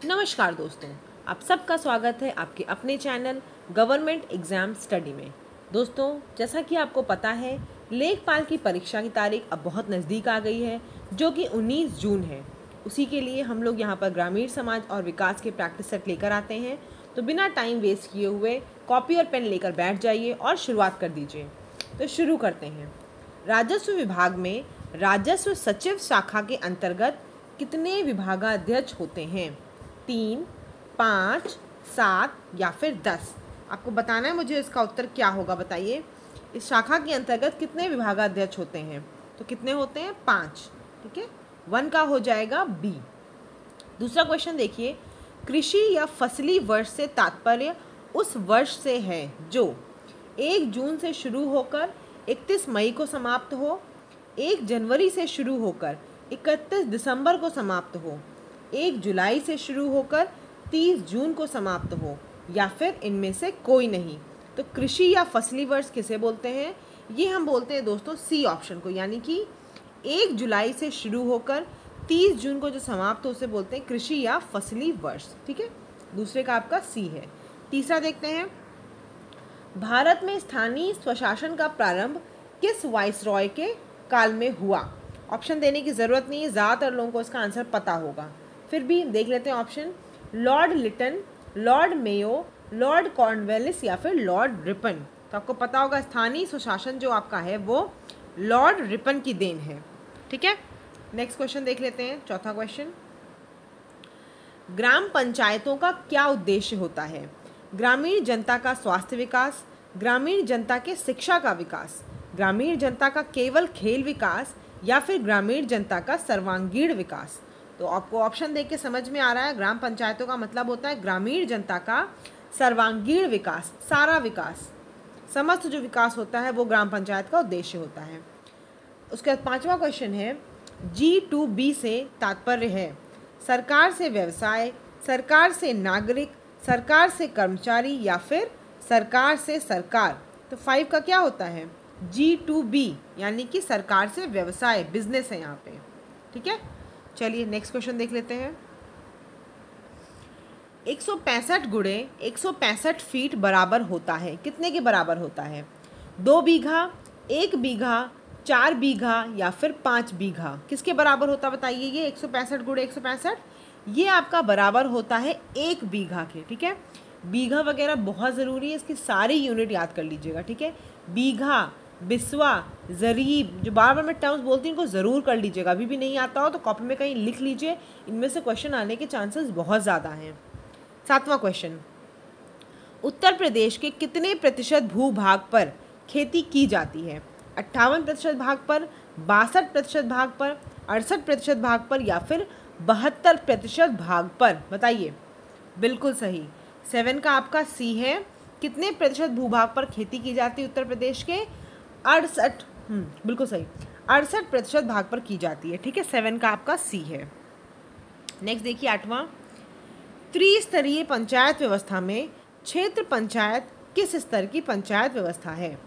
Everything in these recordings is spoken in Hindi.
नमस्कार दोस्तों, आप सबका स्वागत है आपके अपने चैनल गवर्नमेंट एग्ज़ाम स्टडी में। दोस्तों, जैसा कि आपको पता है, लेखपाल की परीक्षा की तारीख अब बहुत नज़दीक आ गई है, जो कि 19 जून है। उसी के लिए हम लोग यहाँ पर ग्रामीण समाज और विकास के प्रैक्टिस सेट लेकर आते हैं। तो बिना टाइम वेस्ट किए हुए कॉपी और पेन लेकर बैठ जाइए और शुरुआत कर दीजिए। तो शुरू करते हैं। राजस्व विभाग में राजस्व सचिव शाखा के अंतर्गत कितने विभागाध्यक्ष होते हैं? 3, 5, 7 या फिर 10? आपको बताना है मुझे इसका उत्तर क्या होगा, बताइए। इस शाखा के अंतर्गत कितने विभागाध्यक्ष होते हैं? तो कितने होते हैं? 5। ठीक है, 1 का हो जाएगा बी। दूसरा क्वेश्चन देखिए, कृषि या फसली वर्ष से तात्पर्य उस वर्ष से है जो 1 जून से शुरू होकर 31 मई को समाप्त हो, 1 जनवरी से शुरू होकर 31 दिसंबर को समाप्त हो, 1 जुलाई से शुरू होकर 30 जून को समाप्त हो, या फिर इनमें से कोई नहीं। तो कृषि या फसली वर्ष किसे बोलते हैं? ये हम बोलते हैं दोस्तों सी ऑप्शन को, यानी कि 1 जुलाई से शुरू होकर 30 जून को जो समाप्त हो उसे बोलते हैं कृषि या फसली वर्ष। ठीक है, दूसरे का आपका सी है। तीसरा देखते हैं, भारत में स्थानीय स्वशासन का प्रारंभ किस वाइसरॉय के काल में हुआ? ऑप्शन देने की ज़रूरत नहीं है, ज़्यादातर लोगों को इसका आंसर पता होगा, फिर भी देख लेते हैं option. Lord Lytton, Lord Mayo, Lord Cornwallis या फिर लॉर्ड रिपन। तो आपको पता होगा स्थानीय स्वशासन जो आपका है वो लॉर्ड रिपन की देन है। ठीक है, नेक्स्ट क्वेश्चन देख लेते हैं, चौथा क्वेश्चन। ग्राम पंचायतों का क्या उद्देश्य होता है? ग्रामीण जनता का स्वास्थ्य विकास, ग्रामीण जनता के शिक्षा का विकास, ग्रामीण जनता का केवल खेल विकास, या फिर ग्रामीण जनता का सर्वांगीण विकास? तो आपको ऑप्शन देख के समझ में आ रहा है, ग्राम पंचायतों का मतलब होता है ग्रामीण जनता का सर्वांगीण विकास, सारा विकास, समस्त जो विकास होता है वो ग्राम पंचायत का उद्देश्य होता है। उसके बाद पांचवा क्वेश्चन है, G2B से तात्पर्य है सरकार से व्यवसाय, सरकार से नागरिक, सरकार से कर्मचारी, या फिर सरकार से सरकार? तो 5 का क्या होता है? G2B, यानी कि सरकार से व्यवसाय, बिजनेस है यहाँ पे। ठीक है, चलिए नेक्स्ट क्वेश्चन देख लेते हैं। 165 गुणे 165 फीट बराबर होता है, कितने के बराबर होता है? 2 बीघा, 1 बीघा, 4 बीघा, या फिर 5 बीघा? किसके बराबर होता है बताइए? ये 165 गुणे 165 ये आपका बराबर होता है 1 बीघा के। ठीक है, बीघा वगैरह बहुत ज़रूरी है, इसकी सारी यूनिट याद कर लीजिएगा। ठीक है, बीघा, बिस्वा, जरीब, जो बार बार मैं टर्म्स बोलती हूँ इनको ज़रूर कर लीजिएगा। अभी भी नहीं आता हो तो कॉपी में कहीं लिख लीजिए, इनमें से क्वेश्चन आने के चांसेस बहुत ज़्यादा हैं। 7वां क्वेश्चन, उत्तर प्रदेश के कितने प्रतिशत भूभाग पर खेती की जाती है? 58% भाग पर, 62% भाग पर, 68% भाग पर, या फिर 72% भाग पर? बताइए। बिल्कुल सही, 7 का आपका सी है। कितने प्रतिशत भूभाग पर खेती की जाती है उत्तर प्रदेश के? 68, बिल्कुल सही, 68% भाग पर की जाती है। ठीक है, 7 का आपका सी है। नेक्स्ट देखिए 8वां, त्रिस्तरीय पंचायत व्यवस्था में क्षेत्र पंचायत किस स्तर की पंचायत व्यवस्था है?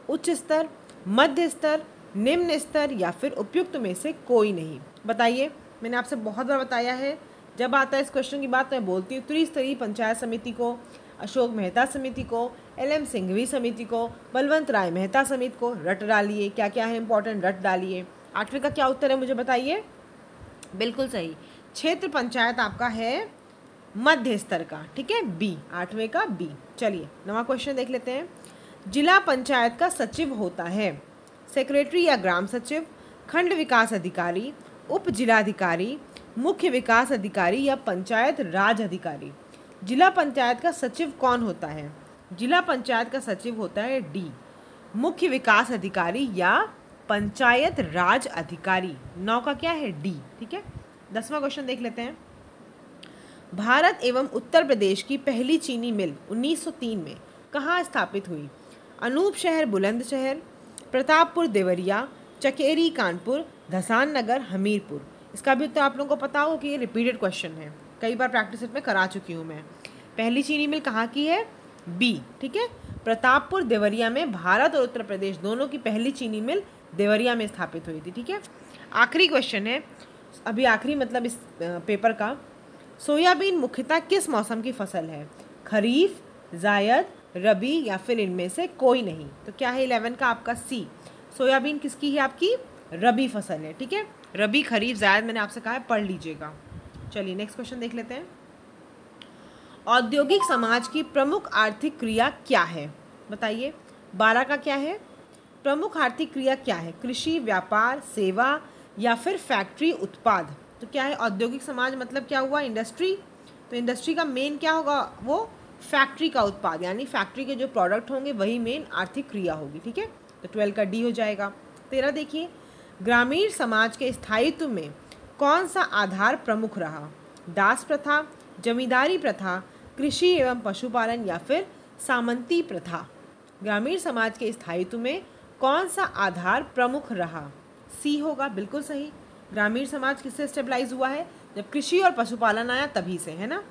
उच्च स्तर, मध्य स्तर, निम्न स्तर, या फिर उपयुक्त में से कोई नहीं? बताइए। मैंने आपसे बहुत बार बताया है, जब आता है इस क्वेश्चन की बात मैं बोलती हूँ त्रिस्तरीय पंचायत समिति को, अशोक मेहता समिति को, LM सिंघवी समिति को, बलवंत राय मेहता समिति को रट डालिए। क्या क्या है इंपॉर्टेंट, रट डालिए। 8वें का क्या उत्तर है मुझे बताइए? बिल्कुल सही, क्षेत्र पंचायत आपका है मध्य स्तर का। ठीक है, बी, 8वें का बी। चलिए 9वां क्वेश्चन देख लेते हैं। जिला पंचायत का सचिव होता है सेक्रेटरी या ग्राम सचिव, खंड विकास अधिकारी, उप जिलाधिकारी, मुख्य विकास अधिकारी, या पंचायत राज अधिकारी? जिला पंचायत का सचिव कौन होता है? जिला पंचायत का सचिव होता है डी, मुख्य विकास अधिकारी या पंचायत राज अधिकारी। 9 का क्या है? डी। ठीक है, 10वां क्वेश्चन देख लेते हैं। भारत एवं उत्तर प्रदेश की पहली चीनी मिल 1903 में कहाँ स्थापित हुई? अनूप शहर बुलंदशहर, प्रतापपुर देवरिया, चकेरी कानपुर, धसान नगर, हमीरपुर? इसका भी उत्तर आप लोगों को पता हो कि ये रिपीटेड क्वेश्चन है, कई बार प्रैक्टिस में करा चुकी हूँ मैं। पहली चीनी मिल कहाँ की है? बी। ठीक है, प्रतापपुर देवरिया में भारत और उत्तर प्रदेश दोनों की पहली चीनी मिल देवरिया में स्थापित हुई थी। ठीक है, आखिरी क्वेश्चन है, अभी आखिरी मतलब इस पेपर का, सोयाबीन मुख्यतः किस मौसम की फसल है? खरीफ, जायद, रबी या फिर इनमें से कोई नहीं। तो क्या है 11 का आपका सी। सोयाबीन किसकी है? आपकी रबी फसल है। ठीक है, रबी, खरीफ, जायद मैंने आपसे कहा है, पढ़ लीजिएगा। चलिए नेक्स्ट क्वेश्चन देख लेते हैं। औद्योगिक समाज की प्रमुख आर्थिक क्रिया क्या है? बताइए। 12 का क्या है? प्रमुख आर्थिक क्रिया क्या है? कृषि, व्यापार, सेवा या फिर फैक्ट्री उत्पाद। तो क्या है औद्योगिक समाज मतलब क्या हुआ? इंडस्ट्री। तो इंडस्ट्री का मेन क्या होगा? वो फैक्ट्री का उत्पाद, यानी फैक्ट्री के जो प्रोडक्ट होंगे वही मेन आर्थिक क्रिया होगी। ठीक है, तो 12 का डी हो जाएगा। 13 देखिए, ग्रामीण समाज के स्थायित्व में कौन सा आधार प्रमुख रहा? दास प्रथा, जमींदारी प्रथा, कृषि एवं पशुपालन या फिर सामंती प्रथा। ग्रामीण समाज के स्थायित्व में कौन सा आधार प्रमुख रहा? सी होगा, बिल्कुल सही। ग्रामीण समाज किससे स्टेबलाइज हुआ है? जब कृषि और पशुपालन आया तभी से, है ना।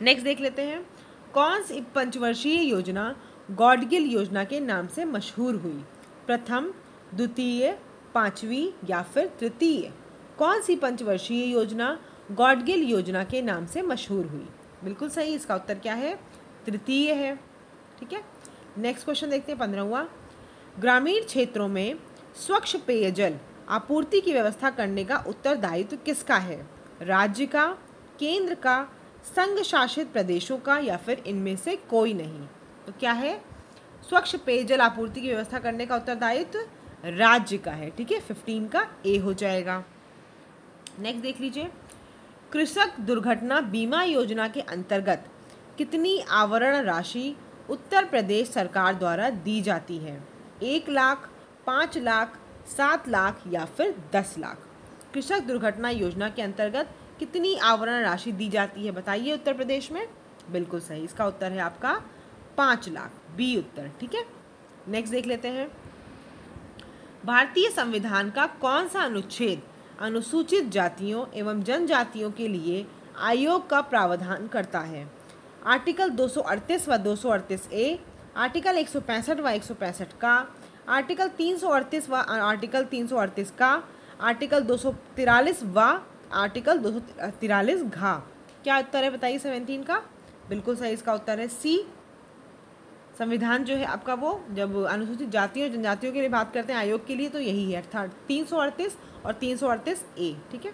नेक्स्ट देख लेते हैं। कौन सी पंचवर्षीय योजना गॉडगिल योजना के नाम से मशहूर हुई? प्रथम, द्वितीय, पांचवी या फिर तृतीय। कौन सी पंचवर्षीय योजना गॉडगिल योजना के नाम से मशहूर हुई? बिल्कुल सही, इसका उत्तर क्या है? तृतीय है। ठीक है, नेक्स्ट क्वेश्चन देखते हैं 15वां। ग्रामीण क्षेत्रों में स्वच्छ पेयजल आपूर्ति की व्यवस्था करने का उत्तरदायित्व किसका है? राज्य का, केंद्र का, संघ शासित प्रदेशों का या फिर इनमें से कोई नहीं। तो क्या है? स्वच्छ पेयजल आपूर्ति की व्यवस्था करने का उत्तरदायित्व राज्य का है। ठीक है, 15 का ए हो जाएगा। नेक्स्ट देख लीजिए। कृषक दुर्घटना बीमा योजना के अंतर्गत कितनी आवरण राशि उत्तर प्रदेश सरकार द्वारा दी जाती है? 1 लाख, 5 लाख, 7 लाख या फिर 10 लाख। कृषक दुर्घटना योजना के अंतर्गत कितनी आवरण राशि दी जाती है? बताइए उत्तर प्रदेश में। बिल्कुल सही, इसका उत्तर है आपका 5 लाख, बी उत्तर। ठीक है, नेक्स्ट देख लेते हैं। भारतीय संविधान का कौन सा अनुच्छेद अनुसूचित जातियों एवं जनजातियों के लिए आयोग का प्रावधान करता है? आर्टिकल 238 व 238 ए, आर्टिकल 165 व 165 का, आर्टिकल 338 व आर्टिकल 338 का, आर्टिकल 243 व आर्टिकल 243 घा। क्या उत्तर है बताइए 17 का? बिल्कुल सही, इसका उत्तर है सी। संविधान जो है आपका वो जब अनुसूचित जातियों जनजातियों के लिए बात करते हैं आयोग के लिए तो यही है, अर्थात 338 और 338 ए। ठीक है,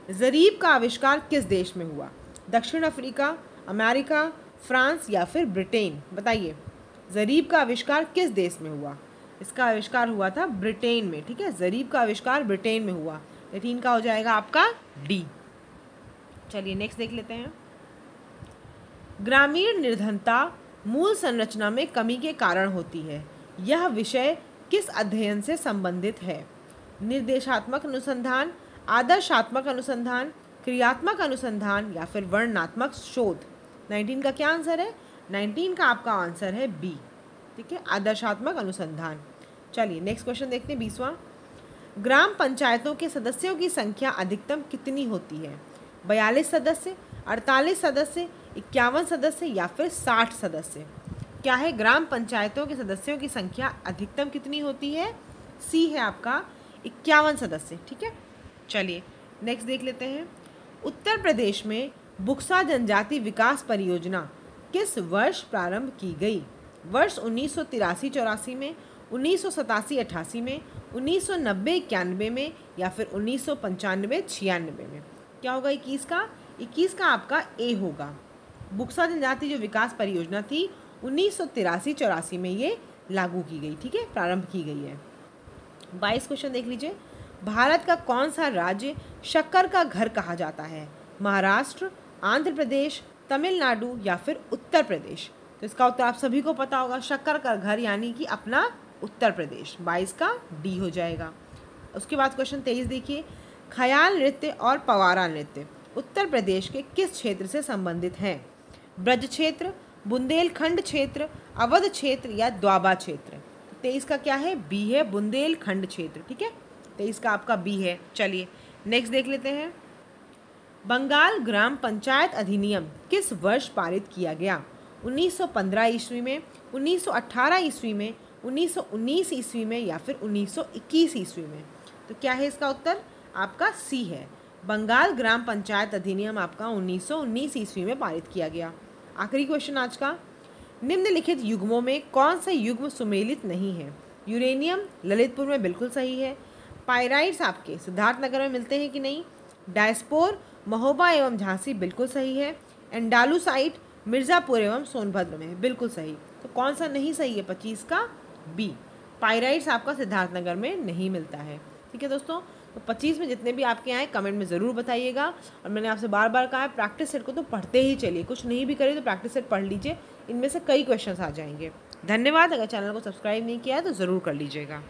ज़रीब का आविष्कार किस देश में हुआ? दक्षिण अफ्रीका, अमेरिका, फ्रांस या फिर ब्रिटेन। बताइए, ज़रीब का आविष्कार किस देश में हुआ? इसका आविष्कार हुआ था ब्रिटेन में। ठीक है, ज़रीब का आविष्कार ब्रिटेन में हुआ। 18 का हो जाएगा आपका डी। चलिए नेक्स्ट देख लेते हैं। ग्रामीण निर्धनता मूल संरचना में कमी के कारण होती है। यह विषय किस अध्ययन से संबंधित है? निर्देशात्मक अनुसंधान, आदर्शात्मक अनुसंधान, क्रियात्मक अनुसंधान या फिर वर्णनात्मक शोध। 19 का क्या आंसर है? 19 का आपका आंसर है बी। ठीक है, आदर्शात्मक अनुसंधान। चलिए नेक्स्ट क्वेश्चन देखते हैं 20वां। ग्राम पंचायतों के सदस्यों की संख्या अधिकतम कितनी होती है? 42 सदस्य, 48 सदस्य, 51 सदस्य या फिर 60 सदस्य। क्या है? ग्राम पंचायतों के सदस्यों की संख्या अधिकतम कितनी होती है? सी है आपका 51 सदस्य। ठीक है, चलिए नेक्स्ट देख लेते हैं। उत्तर प्रदेश में बुक्सा जनजाति विकास परियोजना किस वर्ष प्रारंभ की गई? वर्ष 1983-84 में, 1987-88 में, 1990-91 में या फिर 1995-96 में। क्या होगा 21 का? 21 का आपका ए होगा। बुक्सा जनजाति जो विकास परियोजना थी 1983-84 में ये लागू की गई। ठीक है, प्रारंभ की गई है। 22 क्वेश्चन देख लीजिए। भारत का कौन सा राज्य शक्कर का घर कहा जाता है? महाराष्ट्र, आंध्र प्रदेश, तमिलनाडु या फिर उत्तर प्रदेश। तो इसका उत्तर आप सभी को पता होगा, शक्कर का घर यानी कि अपना उत्तर प्रदेश। 22 का डी हो जाएगा। उसके बाद क्वेश्चन 23 देखिए। ख्याल नृत्य और पवारा नृत्य उत्तर प्रदेश के किस क्षेत्र से संबंधित हैं? ब्रज क्षेत्र, बुंदेलखंड क्षेत्र, अवध क्षेत्र या द्वाबा क्षेत्र। 23 का क्या है? बी है, बुंदेलखंड क्षेत्र। ठीक है, 23 का आपका बी है। चलिए नेक्स्ट देख लेते हैं। बंगाल ग्राम पंचायत अधिनियम किस वर्ष पारित किया गया? 1915 ईस्वी में, 1918 ईस्वी में, 1919 ईस्वी में या फिर 1921 ईस्वी में। तो क्या है इसका उत्तर? आपका सी है, बंगाल ग्राम पंचायत अधिनियम आपका 1919 ईस्वी में पारित किया गया। आखिरी क्वेश्चन आज का, निम्नलिखित युग्मों में कौन सा युग्म सुमेलित नहीं है? यूरेनियम ललितपुर में बिल्कुल सही है। पायराइट्स आपके सिद्धार्थनगर में मिलते हैं कि नहीं? डायस्पोर महोबा एवं झांसी बिल्कुल सही है। एंडालुसाइट मिर्ज़ापुर एवं सोनभद्र में, बिल्कुल सही। तो कौन सा नहीं सही है? 25 का बी, पायराइट्स आपका सिद्धार्थनगर में नहीं मिलता है। ठीक है दोस्तों, तो 25 में जितने भी आपके आए कमेंट में ज़रूर बताइएगा। और मैंने आपसे बार बार कहा है प्रैक्टिस सेट को तो पढ़ते ही चलिए, कुछ नहीं भी करिए तो प्रैक्टिस सेट पढ़ लीजिए, इनमें से कई क्वेश्चंस आ जाएंगे। धन्यवाद। अगर चैनल को सब्सक्राइब नहीं किया है तो ज़रूर कर लीजिएगा।